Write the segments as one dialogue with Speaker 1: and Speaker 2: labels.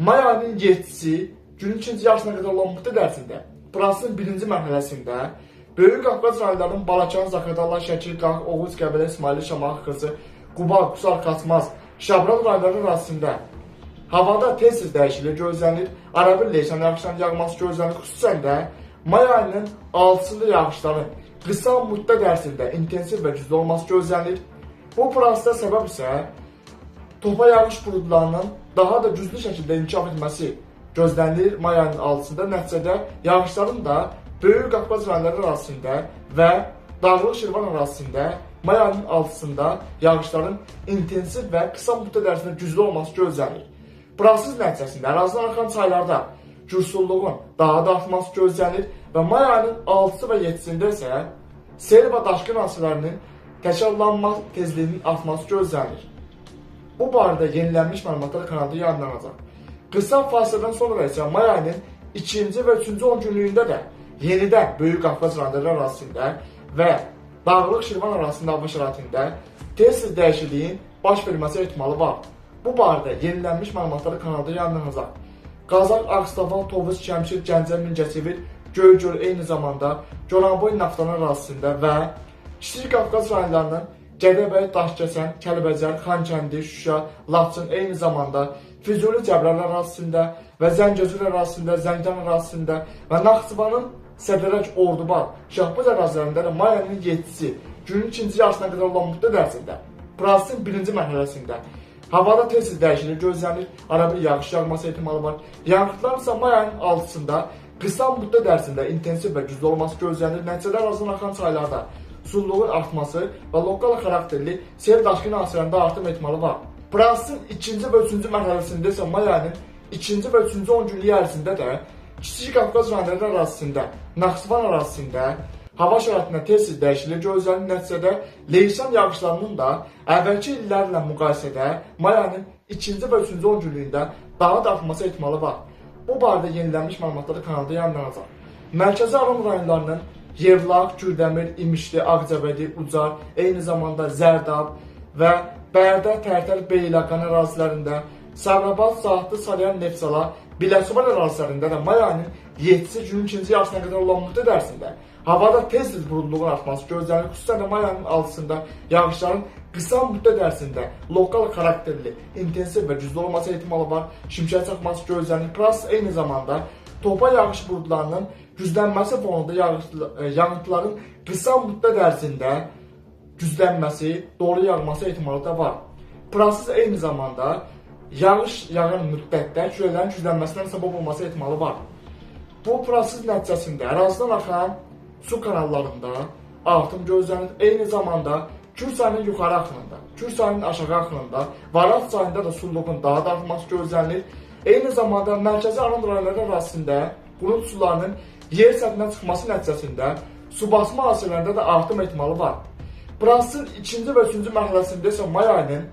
Speaker 1: May ayının 7-si günün ikinci yarısına qədər olan müddət ərzində prosesin birinci mərhələsində Böyük Qafqaz rayonlarının Balakan, Zaqatala, Şəkir, Qax, Oğuz, Qəbələ, İsmaili, Şamaxı, Xırçı, Quba, Qusar, Xaçmaz, Şabran rayonları arasında havada tez-tez dəyişiklik gözlənilir. Arabir leysan yağışların yağması gözlənilir. Xüsusən də may ayının 6-sında yağışların qısa müddət ərzində intensiv və güclü olması gözlənilir. Bu prosesdə səbəb isə topa yağış buludlarının daha da güclü şəkildə inkişaf etməsi gözlənilir may ayının 6-sında. Nəticədə yağışların da Böyük Qafqaz rayonları arasında və Dağlıq Şirvan arasında may ayının 6-sında yağışların intensiv və qısa müddət ərzində güclü olması gözlənilir. Proses nəticəsində ərazidən axan çaylarda gürsulluğun daha da artması gözlənilir və may ayının 6-sı və 7-sində isə sel və daşqın hadisələrinin təkrarlanma tezliyinin artması gözlənilir. Bu barədə yenilənmiş məlumatlar kanalda yayınlanacaq. Qısa fasilədən sonra isə may ayının 2-ci və 3-cü 10 günlüyündə də yenidən Böyük Qafqaz rayonları arasında və Dağlıq Şirvan arasında hava şəraitində tez-tez dəyişikliyin baş verməsi ehtimalı var. Bu barədə yenilənmiş məlumatları kanalda yayınlanacaq. Qazax, Ağstafa, Tovuz, Şəmkir, Gəncə, Mingəçevir, Göygöl eyni zamanda Goranboy Naftan arasında və Kiçik Qafqaz rayonlarının Gədəbəy, Daşkəsən, Kəlbəcər, Xankəndi, Şuşa, Laçın eyni zamanda Füzuli, Cəbrayıl arasında və Zəngəzur arasında, Zəngilan arasında və Naxçıvanın Sədərək, Ordubad, Şahbaz ərazilərində də may ayının 7-si günün ikinci yarısına qədər olan müddət ərzində prosesin birinci mərhələsində havada tez-tez dəyişiklik gözlənilir, arabir yağış yağması ehtimalı var. Yağıntılar isə may ayının 6-sında qısa müddət ərzində intensiv və güclü olması gözlənilir. Nəticədə ərazidən axan çaylarda sululuğun artması və lokal xarakterli sel daşqın hadisələrində artım ehtimalı var. Prosesin 2-ci və 3-cü mərhələsində isə may ayının 2-ci və 3-cü 10 günlük ərzində də Kiçik Qafqaz rayonları arasında, Naxçıvan arasında hava şəraitində tez-tez dəyişiklik gözlənilir. Nəticədə leysan yağışlarının da əvvəlki illərlə müqayisədə may ayının 2-ci və 3-cü 10 günlüyündə daha da artması ehtimalı var. Bu barədə yenilənmiş məlumatları kanalda yayınlanacaq. Mərkəzi Aran rayonlarının Yevlax, Gürdəmir, İmişli, Ağcabədi, Ucar, eyni zamanda Zərdab və Bərdə, Tərtər, Beyləqan ərazilərində, Sabirabad, Saatlı, Salyan, Neftçala, Biləsuvar ərazilərində də may ayının 7-si günün ikinci yarısına qədər olan müddət ərzində havada tez-tez buludluğun artması gözlənilir. Xüsusən də may ayının 6-sında yağışların qısa müddət ərzində lokal xarakterli, intensiv və güclü olması ehtimalı var. Şimşək çaxması gözlənilir. Proses eyni zamanda topa yağış buludlarının güclənməsi fonunda yağıntıların qısa müddət ərzində güclənməsi, dolu yağması ehtimalı da var. Proses eyni zamanda yağış yağan müddətdə küləklərin güclənməsinə səbəb olması ehtimalı var. Bu proses nəticəsində ərazidən axan su kanallarında artım gözlənilir. Eyni zamanda Kür çayının yuxarı axınında, Kür çayının aşağı axınında, Varaz çayında da sululuğun daha da artması gözlənilir. Eyni zamanda Mərkəzi Aran rayonları arasında qurut sularının yer səthinə çıxması nəticəsində su basma hadisələrində də artım ehtimalı var. Prosesin 2-ci və 3-cü mərhələsində isə may ayının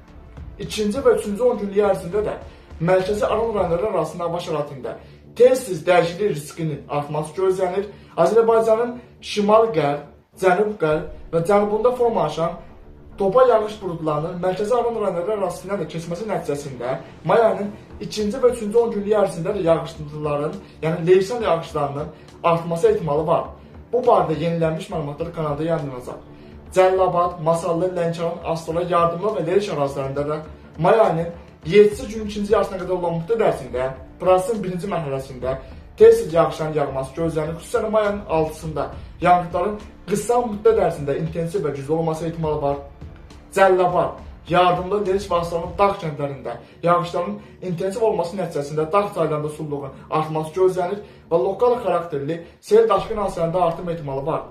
Speaker 1: 2-ci və 3-cü 10 günlük ərzində də Mərkəzi Aran rayonları arasında hava şəraitində tez-tez dəyişiklik riskinin artması gözlənilir. Azərbaycanın şimal-qərb, cənub-qərb və cənubunda formalaşan topa yağış buludlarının Mərkəzi Aran rayonları arasında da keçməsi nəticəsində may ayının 2-ci və 3-cü 10 günlük ərzində də yağışların, yəni leysan yağışlarının artması ehtimalı var. Bu barədə yenilənmiş məlumatlar kanalda yayınlanacaq. Cəllabad, Masallı, Lənkəran, Astara, Yardımlı və Leriş ərazilərində də may ayının 7-ci günün ikinci yarısına qədər olan müddət ərzində prosesin birinci mərhələsində tez-tez yağışların yağması gözlənilir. Xüsusən may ayının 6-sında yağıntıların qısa müddət ərzində intensiv və güclü olması ehtimalı var. Cəllabad, Yardımlı, Leriş və Astaranın dağ kəndlərində yağışların intensiv olması nəticəsində dağ çaylarında sululuğun artması gözlənilir və lokal xarakterli sel daşqın hadisələrində artım ehtimalı var.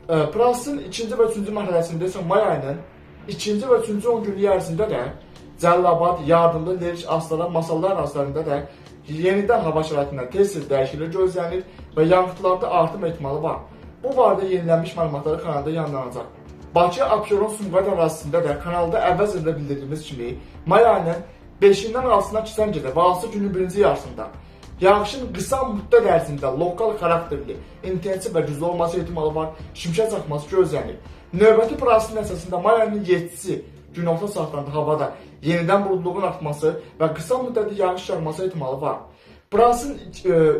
Speaker 1: Prosesin 2-ci və 3-cü mərhələsində isə may ayının 2-ci və 3-cü 10 günlük ərzində də Cəllabad, Yardımlı, Leriş, Astara, Masallı ərazilərində də yenidən hava şəraitində tez-tez dəyişiklik gözlənilir və yağıntılarda artım ehtimalı var. Bu barədə yenilənmiş məlumatları kanalda yayınlanacaq. Bakı, Abşeron, Sumqayıt ərazisində də kanalda əvvəl bildirdiyimiz kimi may ayının 5-dən 6-sına keçən gecə və 6 günün birinci yarısında yağışın qısa müddət ərzində lokal xarakterli, intensiv və güclü olması ehtimalı var, şimşək çaxması gözlənilir. Növbəti prosesin əsasında may ayının 7-si günorta saatlarında havada yenidən buludluğun artması və qısa müddətli yağış yağması ehtimalı var. Prosesin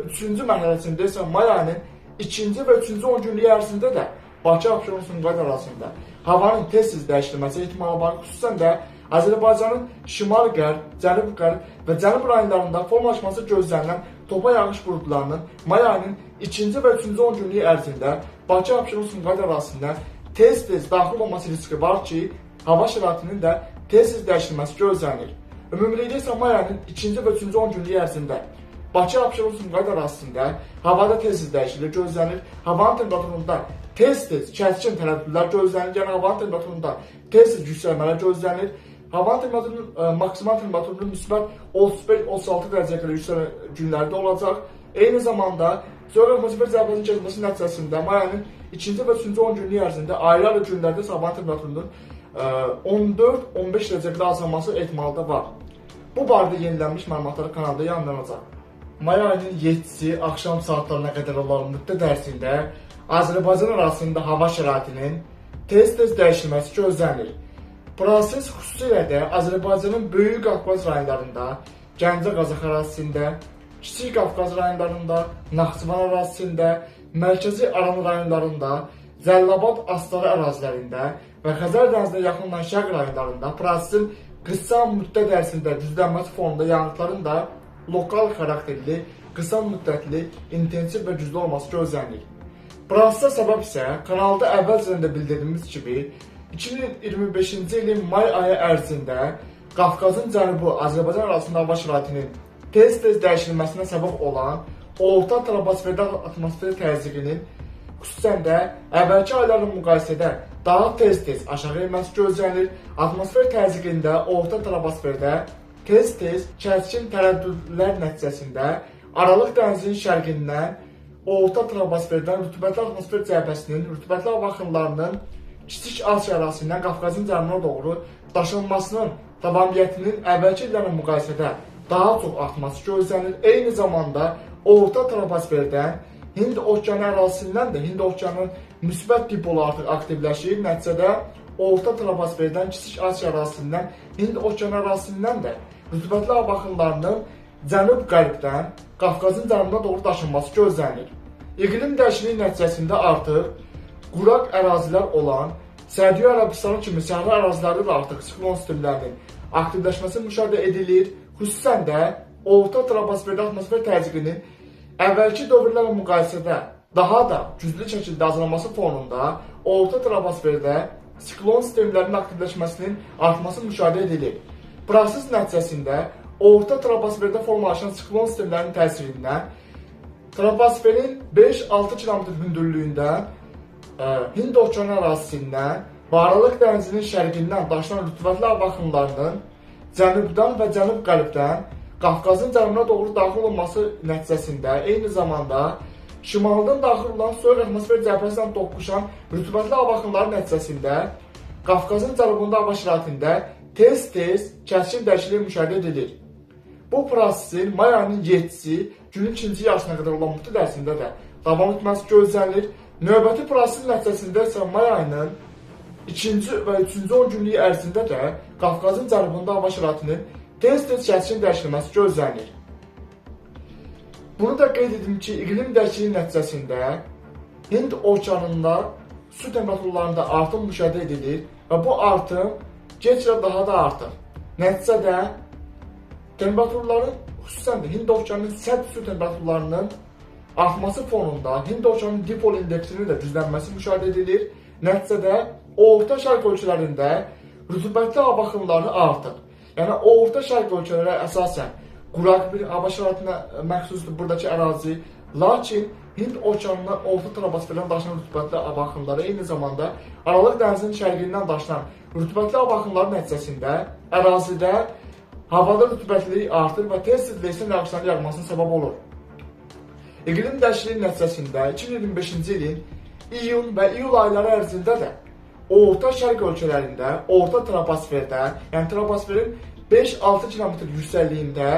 Speaker 1: 3-cü mərhələsində isə may ayının 2-ci və 3-cü 10 günlük ərzində də Bakı, Abşeron, Sumqayıt arasında havanın tez-tez dəyişilməsi ehtimalı var. Xüsusən də Azərbaycanın şimal-qərb, cənub-qərb və cənub rayonlarında formalaşması gözlənilən topa yağış buludlarının may ayının 2-ci və 3-cü 10 günlük ərzində Bakı, Abşeron, Sumqayıt arasında tez-tez daxil olması riski var ki, hava şəraitinin də tez-tez dəyişilməsi gözlənilir. Ümumilikdə isə may ayının 2-ci və 3-cü 10 günlük ərzində Bakı, Abşeron, Sumqayıt arasında havada tez-tez dəyişiklik gözlənilir. Havanın temperaturunda tez-tez kəskin tərəddüdlər gözlənilir. Yəni havanın temperaturunda tez-tez yüksəlmələr gözlənilir. Havanın temperaturunun maksimal temperaturunun müsbət 35-36 dərəcəyə qədər yüksələn günlərdə olacaq. Eyni zamanda soyuq atmosfer cərbələrinin keçməsi nəticəsində may ayının 2-ci və 3-cü 10 günlük ərzində ayrı-ayrı günlərdə havanın temperaturunun 14-15 dərəcə qədər azalması ehtimalı da var. Bu barədə yenilənmiş məlumatlar kanalda yayımlanacaq. May ayının 7-si axşam saatlarına qədər olan müddət ərzində Azərbaycan arasında hava şəraitinin tez-tez dəyişilməsi gözlənilir. Proses xüsusilə də Azərbaycanın Böyük Qafqaz rayonlarında, Gəncə Qazax ərazisində, Kiçik Qafqaz rayonlarında, Naxçıvan ərazisində, Mərkəzi Aran rayonlarında, Zəllabad Astara ərazilərində və Xəzər dənizinə yaxın olan Şərq rayonlarında prosesin qısa müddət ərzində güclənməsi fonunda yağıntıların da lokal xarakterli, qısa müddətli, intensiv və güclü olması gözlənilir. Prosesə səbəb isə kanalda əvvəlcədən də bildirdiyimiz kimi 2025-ci ilin may ayı ərzində Qafqazın cənubu Azərbaycan arasında hava şəraitinin tez-tez dəyişilməsinə səbəb olan orta troposferdə atmosfer təzyiqinin xüsusən də əvvəlki aylarla müqayisədə daha tez-tez aşağı enməsi gözlənilir. Atmosfer təzyiqində orta troposferdə tez-tez kəskin tərəddüdlər nəticəsində Aralıq dənizinin şərqindən orta troposferdən rütubətli atmosfer cəbhəsinin rütubətli hava axınlarının Kiçik Asiya ərazisindən Qafqazın cənubuna doğru daşınmasının davamiyyətinin əvvəlki illərlə müqayisədə daha çox artması gözlənilir. Eyni zamanda orta troposferdən Hind okeanı ərazisindən də Hind okeanının müsbət dipolu artıq aktivləşir. Nəticədə orta troposferdən Kiçik Asiya ərazisindən Hind okeanı ərazisindən də rütubətli hava axınlarının cənub-qərbdən Qafqazın cənubuna doğru daşınması gözlənilir. İqlim dəyişikliyi nəticəsində artıq quraq ərazilər olan Səudiyyə Ərəbistanı kimi səhra ərazilərdə də artıq siklon sistemlərinin aktivləşməsi müşahidə edilir. Xüsusən də orta troposferdə atmosfer təzyiqinin əvvəlki dövrlərlə müqayisədə daha da güclü şəkildə azalması fonunda orta troposferdə siklon sistemlərinin aktivləşməsinin artması müşahidə edilir. Proses nəticəsində orta troposferdə formalaşan siklon sistemlərinin təsirindən troposferin 5-6 km hündürlüyündə Hind okeanı ərazisindən və Aralıq dənizinin şərqindən daşınan rütubətli hava axınlarının cənubdan və cənub-qərbdən Qafqazın cənubuna doğru daxil olması nəticəsində eyni zamanda şimaldan daxil olan soyuq atmosfer cəbhəsi ilə toqquşan rütubətli hava axınları nəticəsində Qafqazın cənubunda hava şəraitində tez-tez kəskin dəyişiklik müşahidə edilir. Bu prosesin may ayının 7-si günün 2-ci yarısına qədər olan müddət ərzində də davam etməsi gözlənilir. Növbəti prosesin nəticəsində isə may ayının 2-ci və 3-cü 10 günlük ərzində də Qafqazın cənubunda hava şəraitinin tez-tez kəskin dəyişilməsi gözlənilir. Bunu da qeyd edim ki, iqlim dəyişikliyi nəticəsində Hind okeanında su temperaturlarında artım müşahidə edilir və bu artım get-gedə daha da artır. Nəticədə temperaturların, xüsusən də Hind okeanının səth su temperaturlarının artması fonunda Hind okeanının dipol indeksinin də güclənməsi müşahidə edilir. Nəticədə orta şərq ölkələrində rütubətli hava axınları artır. Yəni orta şərq ölkələrə əsasən quraq bir hava şəraitinə məxsusdur buradakı ərazi. Lakin Hind okeanından orta troposferdən daşınan rütubətli hava axınları eyni zamanda Aralıq dənizinin şərqindən daşınan rütubətli hava axınları nəticəsində ərazidə havada rütubətlilik artır və tez-tez leysan yağışların yağmasına səbəb olur. İqlim dəyişikliyi nəticəsində 2025-ci ilin iyun və iyul ayları ərzində də orta şərq ölkələrində, orta troposferdə, yəni troposferin 5-6 km yüksəkliyində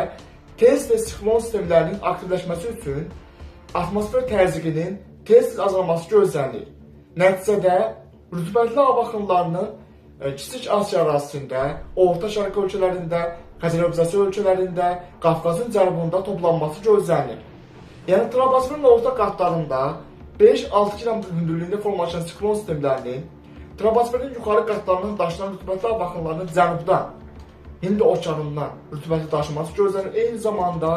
Speaker 1: tez-tez siklon sistemlərinin aktivləşməsi üçün atmosfer təzyiqinin tez-tez azalması gözlənilir. Nəticədə rütubətli hava axınlarının Kiçik Asiya ərazisində, Orta Şərq ölkələrində, Xəzər Hövzəsi ölkələrində, Qafqazın cənubunda toplanması gözlənilir. Yəni troposferin orta qatlarında 5-6 km hündürlüyündə formalaşan siklon sistemlərinin troposferin yuxarı qatlarından daşınan rütubətli hava axınlarının cənubdan, Hind okeanından rütubətli daşıması gözlənilir. Eyni zamanda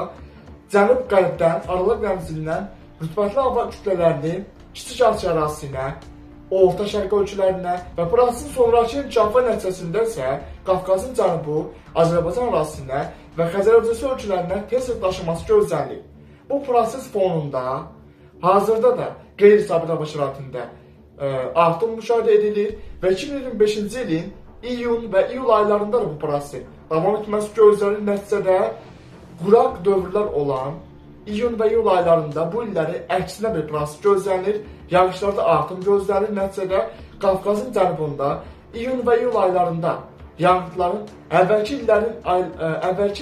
Speaker 1: cənub-qərbdən, Aralıq dənizlindən rütubətli hava kütlələrinin Kiçik Asiya ərazisinə, Orta Şərq ölkələrinə və prosesin sonrakı inkişafı nəticəsində isə Qafqazın cənubu, Azərbaycan ərazisinə və Xəzər Hövzəsi ölkələrinə tez-tez daşınması gözlənilir. Bu proses fonunda hazırda da qeyri-sabit hava şəraitində artım müşahidə edilir və 2025-ci ilin iyun və iyul aylarında da bu prosesin davam etməsi gözlənilir. Nəticədə quraq dövrlər olan iyun və iyul aylarında bu illəri əksinə bir proses gözlənilir. Yağışlarda artım gözlənilir. Nəticədə Qafqazın cənubunda iyun və iyul aylarında yağıntıların əvvəlki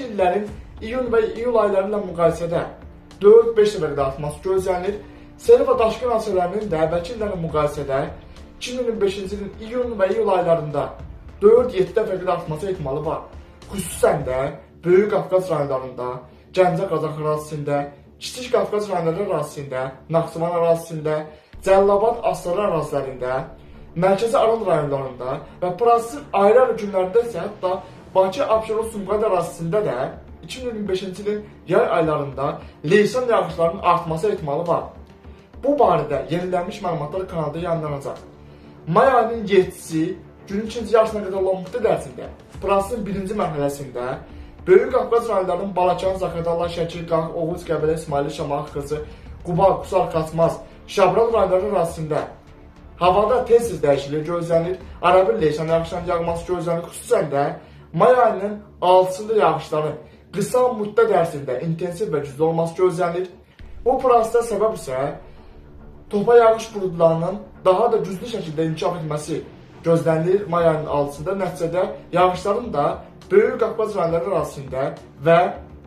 Speaker 1: illərin iyun və iyul ayları ilə müqayisədə 4-5 dəfə artması gözlənilir. Sel və daşqın hadisələrinin də əvvəlki illərlə müqayisədə 2025-ci ilin iyun və iyul aylarında 4-7 dəfə artması ehtimalı var. Xüsusən də Böyük Qafqaz rayonlarında, Gəncə Qazax ərazisində, Kiçik Qafqaz rayonları ərazisində, Naxçıvan ərazisində, Cəlilabad Astara ərazilərində, Mərkəzi Aral rayonlarında və prosesin ayrı-ayrı günlərində isə hətta Bakı, Abşeron, Sumqayıt ərazisində də 2025-ci ilin yay aylarında leysan yağışlarının artması ehtimalı var. Bu barədə yenilənmiş məlumatlar kanalda yayınlanacaq. May ayının 7-si günün ikinci yarısına qədər olan müddət ərzində prosesin birinci mərhələsində Böyük Qafqaz rayonlarının Balakan, Zaqatala, Şəki, Qax, Oğuz, Qəbələ, İsmayılı, Şamaxı, Xızı, Quba, Qusar, Xaçmaz, Şabral rayonları ərazisində havada tez-tez dəyişiklik gözlənilir. Arabir leysan yağışların yağması gözlənilir. Xüsusən də may ayının 6-sında yağışların qısa müddət ərzində intensiv və güclü olması gözlənilir. Bu prosesdə səbəb isə topa yağış buludlarının daha da güclü şəkildə inkişaf etməsi gözlənilir may ayının 6-sında. Nəticədə yağışların da Böyük Qafqaz rayonları ərazisində və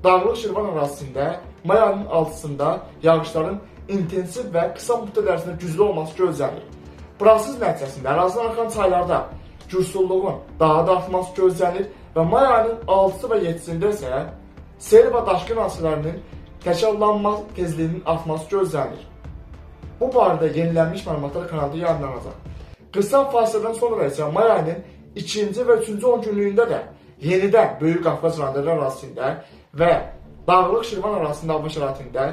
Speaker 1: Dağlıq Şirvan ərazisində may ayının 6-sında yağışların intensiv və qısa müddət ərzində güclü olması gözlənilir. Proses nəticəsində ərazidən axan çaylarda gürsulluğun daha da artması gözlənilir və may ayının 6-sı və 7-sində isə sel və daşqın hadisələrinin təkrarlanma tezliyinin artması gözlənilir. Bu barədə yenilənmiş məlumatlar kanalda yayınlanacaq. Qısa fasilədən sonra isə may ayının 2-ci və 3-cü 10 günlüyündə də yenidən Böyük Qafqaz rayonları ərazisində və Dağlıq Şirvan ərazisində hava şəraitində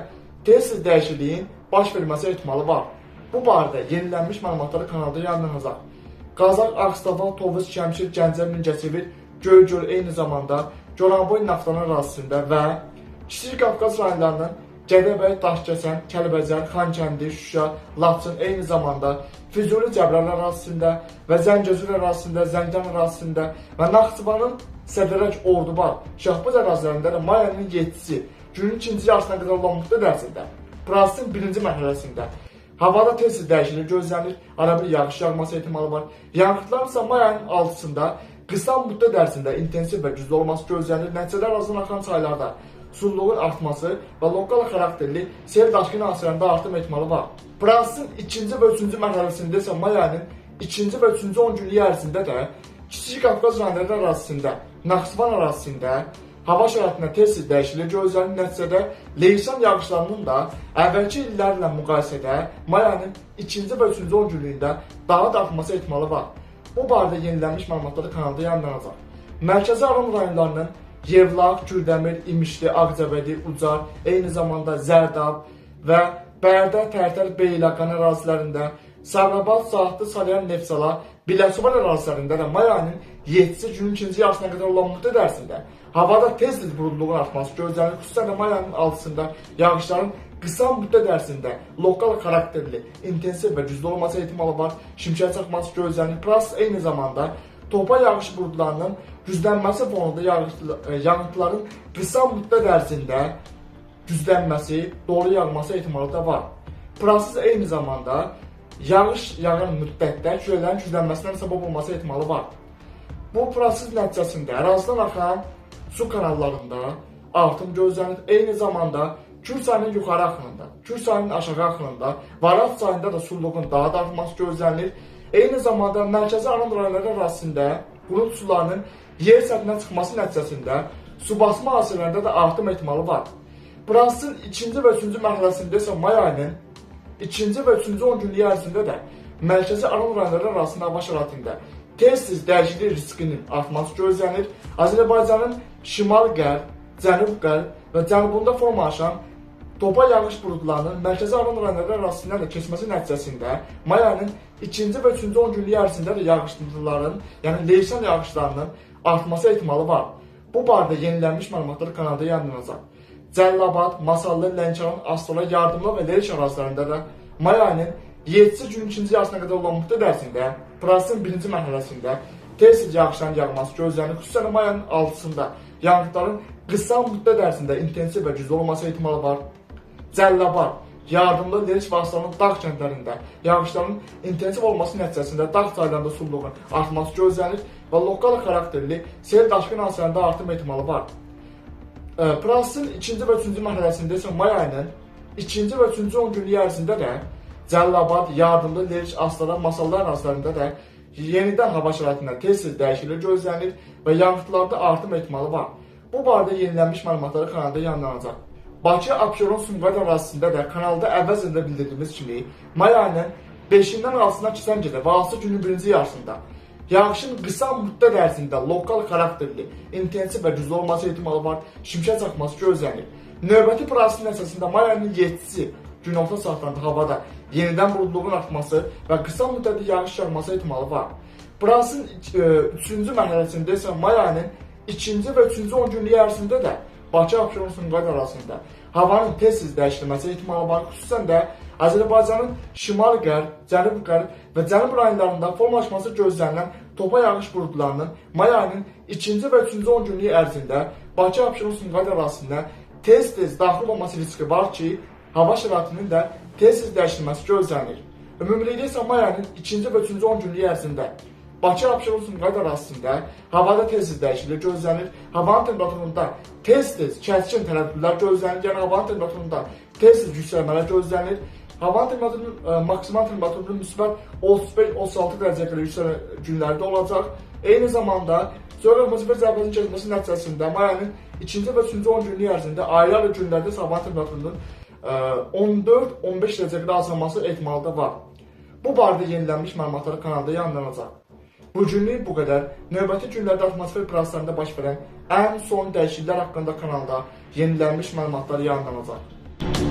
Speaker 1: tez-tez dəyişikliyin baş verməsi ehtimalı var. Bu barədə yenilənmiş məlumatlar kanalda yayınlanacaq. Qazax, Ağstafa, Tovuz, Şəmşir, Gəncə, Mingəçevir, Göygöl, eyni zamanda Goranboy Naftalan ərazisində və Kiçik Qafqaz rayonlarının Gədəbəy, Daşkəsən, Kəlbəcər, Xankəndi, Şuşa, Laçın, eyni zamanda Füzuli Cəbrayıl ərazisində və Zəngəzur ərazisində, Zəngan ərazisində və Naxçıvanın Sədərək, Ordubad, Şahbaz ərazilərində də may ayının 7-si günün ikinci yarısına qədər olan müddət ərzində prosesin birinci mərhələsində havada tez-tez dəyişiklik gözlənilir, arabir yağış yağması ehtimalı var. Yağıntıların isə may ayının 6-sında qısa müddət ərzində intensiv və güclü olması gözlənilir. Nəticədə ərazidən axan çaylarda sululuğun artması və lokal xarakterli sel daşqın hadisələrində artım ehtimalı var. Prosesin 2-ci və 3-cü mərhələsində isə may ayının 2-ci və 3-cü 10 günlük ərzində də Kiçik Qafqaz rayonları ərazisində, Naxçıvan ərazisində hava şəraitində tez-tez dəyişiklik gözlənilir. Nəticədə leysan yağışlarının da əvvəlki illərlə müqayisədə may ayının 2-ci və 3-cü 10 günlüyündə daha da artması ehtimalı var. Bu barədə yenilənmiş məlumatlar kanalda yayınlanacaq. Mərkəzi Aran rayonlarının Yevlax, Kürdəmir, İmişli, Ağcabədi, Ucar, eyni zamanda Zərdab və Bərdə, Tərtər, Beyləqan ərazilərində, Sabirabad, Saatlı, Salyan, Neftçala, Biləsuvar ərazilərində də may ayının 7-si günün ikinci yarısına qədər olan müddət ərzində havada tez-tez buludluğun artması gözlənilir. Xüsusən də may ayının 6-sında yağışların qısa müddət ərzində lokal xarakterli, intensiv və güclü olması ehtimalı var. Şimşək çaxması gözlənilir. Proses eyni zamanda topa yağış buludlarının güclənməsi fonunda yağıntıların qısa müddət ərzində güclənməsi, dolu yağması ehtimalı da var. Proses eyni zamanda yağış yağan müddətdə küləklərin güclənməsindən səbəb olması ehtimalı var. Bu proses nəticəsində ərazidən axan su kanallarında artım gözlənilir. Eyni zamanda Kür çayının yuxarı axınında, Kür çayının aşağı axınında, Varaz çayında da sululuğun daha da artması gözlənilir. Eyni zamanda mərkəzi Aran rayonları ərazisində qurut sularının yer səthinə çıxması nəticəsində su basma hadisələrində də artım ehtimalı var. Prosesin ikinci və üçüncü mərhələsində isə may ayının ikinci və üçüncü 10 günlük ərzində də mərkəzi Aran rayonları arasında hava şəraitində tez-tez dəyişiklik riskinin artması gözlənir. Azərbaycanın şimal-qərb, cənub-qərb və cənubunda formalaşan topa yağış buludlarının mərkəzi Aran rayonları arasında da keçməsi nəticəsində may ayının ikinci və üçüncü 10 günlük ərzində də yağışların, yəni leysan yağışlarının artması ehtimalı var. Bu barədə yenilənmiş məlumatlar kanalda yayımlanacaq. Cəlilabad, Masallı, Lənkəran, Astara, Yardımlı və Leriş ərazilərində də may ayının 7-ci günün ikinci yarısına qədər olan müddət ərzində prosesin birinci mərhələsində tez-tez yağışların yağması gözlənir. Xüsusən may ayının 6-sında yağışların qısa müddət ərzində intensiv və güclü olması ehtimalı var. Cəlilabad, Yardımlı, Leriş və Astaranın dağ kəndlərində yağışların intensiv olması nəticəsində dağ çaylarında sululuğun artması gözlənir və lokal xarakterli sel daşqın hadisələrində artım ehtimalı var. Prosesin ikinci və üçüncü mərhələsində isə may ayının ikinci və üçüncü 10 günlük ərzində də Cəlilabad, Yardımlı, Leriş, Astara, Masallı ərazilərində də yenidən hava şəraitində tez-tez dəyişiklik gözlənir və yağıntılarda artım ehtimalı var. Bu barədə yenilənmiş məlumatları kanalda yayımlanacaq. Bakı, Abşeron, Sumqayıt ərazisində də kanalda əvvəlcədə bildirdiyimiz kimi may ayının 5-dən 6-sına keçən gecə və 6 günün birinci yarısında yağışın qısa müddət ərzində lokal xarakterli, intensiv və güclü olması ehtimalı var, şimşək çaxması gözlənir. Növbəti prosesin əsasında may ayının 7-ci günorta saatlarında havada yenidən buludluğun artması və qısa müddətli yağış yağması ehtimalı var. Prosesin 3-cü mərhələsində isə may ayının 2-ci və 3-cü 10 günlük ərzində də Bakı, Abşeron, Sumqayıt arasında havanın tez-tez dəyişilməsi ehtimalı var. Xüsusən də Azərbaycanın şimal-qərb, cənub-qərb və cənub rayonlarında formalaşması gözlənilən topa yağış buludlarının may ayının 2-ci və 3-cü 10 günlük ərzində Bakı, Abşeron, Sumqayıt arasında tez-tez daxil olması riski var ki, hava şəraitinin də tez-tez dəyişilməsi gözlənir. Ümumilikdə isə may ayının 2-ci və 3-cü 10 günlük ərzində Bakı, Abşeron, Sumqayıt arasında havada tez-tez dəyişiklik gözlənir. Havanın temperaturunda tez-tez kəskin tərəddüdlər gözlənir. Yəni havanın temperaturunda tez-tez yüksəlmələr gözlənir. Havanın temperaturunun maksimal temperaturunun müsbət 35-36 dərəcəyə qədər yüksələn günlərdə olacaq. Eyni zamanda coğrafi atmosfer zərbələrinin keçməsi nəticəsində may ayının 2-ci və 3-cü 10 günlük ərzində ayrı-ayrı günlərdə havanın temperaturunun 14-15 dərəcəyə qədər azalması ehtimalı da var. Bu barədə yenilənmiş məlumatlar kanalda yayımlanacaq. Bugünlük bu qədər. Növbəti günlərdə atmosfer proseslərində baş verən ən son dəyişikliklər haqqında kanalda yenilənmiş məlumatlar yayımlanacaq.